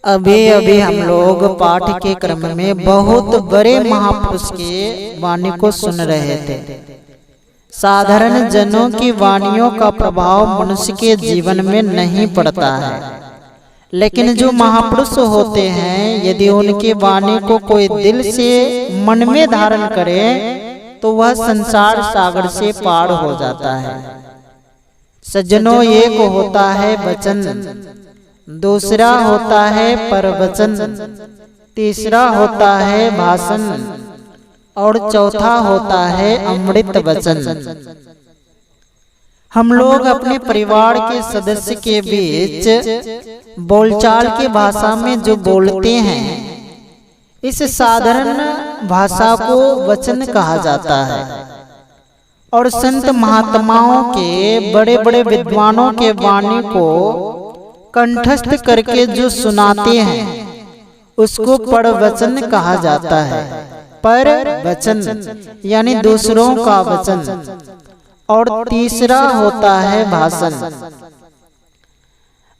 अभी अभी हम लोग पाठ के क्रम में बहुत बड़े महापुरुष के वाणी को सुन रहे थे। साधारण जनों की वाणियों का प्रभाव मनुष्य के जीवन में नहीं पड़ता है, लेकिन जो महापुरुष होते हैं यदि उनकी वाणी को कोई दिल से मन में धारण करे तो वह संसार सागर से पार हो जाता है। सज्जनों, एक होता है वचन, दूसरा होता है परवचन, तीसरा होता है भाषण और चौथा होता है अमृत वचन। हम लोग अपने परिवार के सदस्य के बीच बोलचाल की भाषा में जो बोलते हैं, इस साधारण भाषा को वचन कहा जाता है। और संत महात्माओं के, बड़े बड़े विद्वानों के वाणी को कंठस्थ करके जो सुनाते हैं उसको परवचन कहा जाता है। पर वचन यानी दूसरों का वचन। और तीसरा होता है भाषण।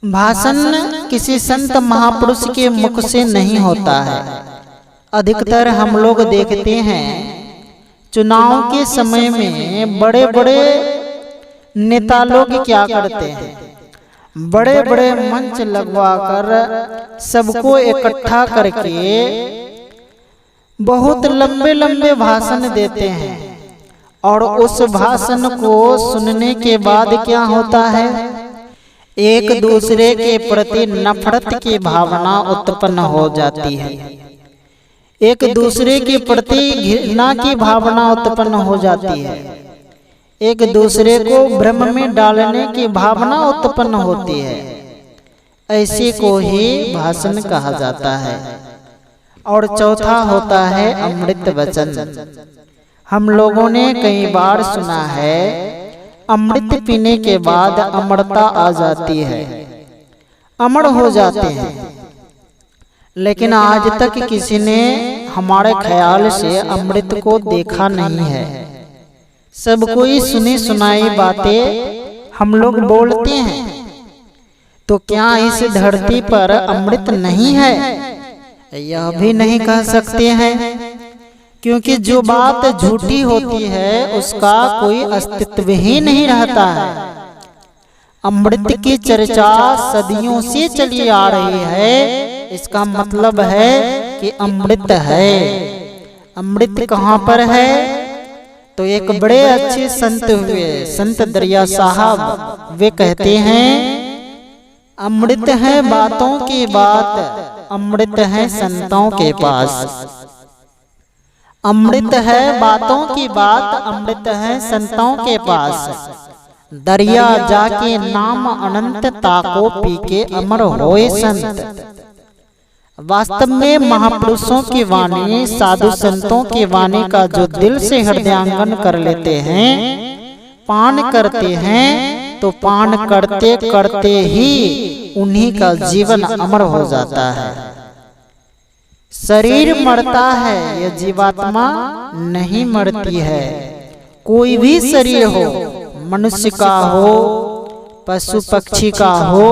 भाषण किसी संत महापुरुष के मुख से नहीं होता है। अधिकतर हम लोग देखते हैं चुनाव के समय में बड़े बड़े नेता लोग क्या करते हैं, बड़े बड़े मंच लगवाकर सबको इकट्ठा करके बहुत लंबे लंबे भाषण देते हैं। और उस भाषण को सुनने के बाद क्या होता है, एक दूसरे के प्रति नफरत की भावना उत्पन्न हो जाती है, एक दूसरे के प्रति घृणा की भावना उत्पन्न हो जाती है, एक दूसरे को भ्रम में डालने की भावना उत्पन्न होती है। ऐसे को ही भाषण कहा जाता है। और चौथा होता है अमृत वचन। हम लोगों ने कई बार सुना है अमृत पीने के बाद अमरता आ जाती है, अमर हो जाते हैं। लेकिन आज तक किसी ने हमारे ख्याल से अमृत को देखा नहीं है। सब कोई सुनी सुनाई बातें हम लोग बोलते हैं। तो क्या इस धरती पर अमृत नहीं है? यह भी नहीं कह सकते हैं, क्योंकि जो बात झूठी होती है उसका कोई अस्तित्व ही नहीं रहता है। अमृत की चर्चा सदियों से चली आ रही है, इसका मतलब है कि अमृत है। अमृत कहाँ पर है? तो एक बड़े अच्छे संत हुए, संत दरिया साहब, वे कहते हैं अमृत है बातों की बात, अमृत है संतों के पास। अमृत है बातों की बात, अमृत है संतों के पास। दरिया जाके नाम अनंतता को पी के अमर होए संत। वास्तव में महापुरुषों की वाणी, साधु संतों की वाणी का जो दिल से हृदयांगन कर लेते हैं, पान करते हैं, तो पान करते करते ही उन्हीं का जीवन अमर हो जाता है। शरीर मरता है, यह जीवात्मा नहीं मरती है। कोई भी शरीर हो, मनुष्य का हो, पशु पक्षी का हो,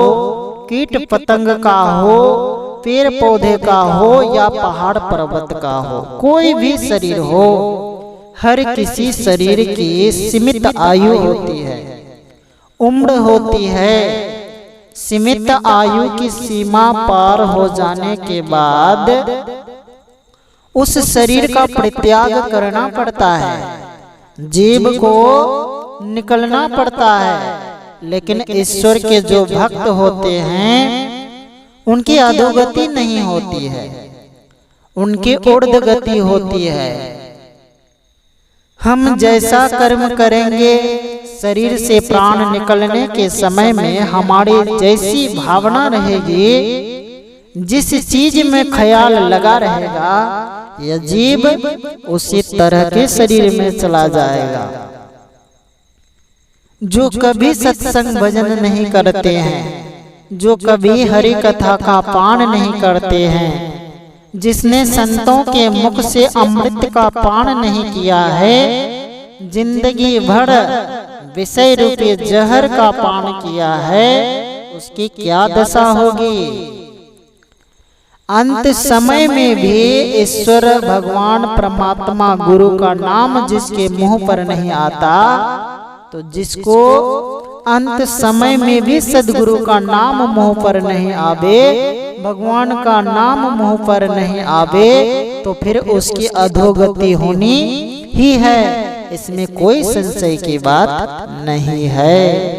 कीट पतंग का हो, पेड़ पौधे का हो या पहाड़ पर्वत का हो, कोई भी शरीर हो, हर किसी शरीर की सीमित आयु होती है, उम्र होती है। सीमित आयु की सीमा पार हो जाने के बाद उस शरीर का परित्याग करना पड़ता है, जीव को निकलना पड़ता है। लेकिन ईश्वर के जो भक्त होते हैं उनकी अधोगति नहीं होती है, उनकी ऊर्ध्व गति होती है। हम जैसा कर्म करेंगे, शरीर से प्राण निकलने के समय में हमारी जैसी भावना रहेगी, जिस चीज में ख्याल लगा रहेगा, यह जीव उसी तरह के शरीर में चला जाएगा। जो कभी सत्संग भजन नहीं करते हैं, जो कभी हरि कथा का पान नहीं करते हैं, जिसने संतों के मुख से अमृत का पान नहीं किया है, जिंदगी भर विषय रूपी जहर का पान किया है, उसकी क्या दशा होगी। अंत समय में भी ईश्वर भगवान परमात्मा गुरु का नाम जिसके मुंह पर नहीं आता, तो जिसको अंत समय में भी सदगुरु का नाम मुंह पर नहीं आवे, भगवान का नाम मुंह पर नहीं आवे, तो फिर उसकी अधोगति होनी ही है। इसमें कोई संशय की बात नहीं है।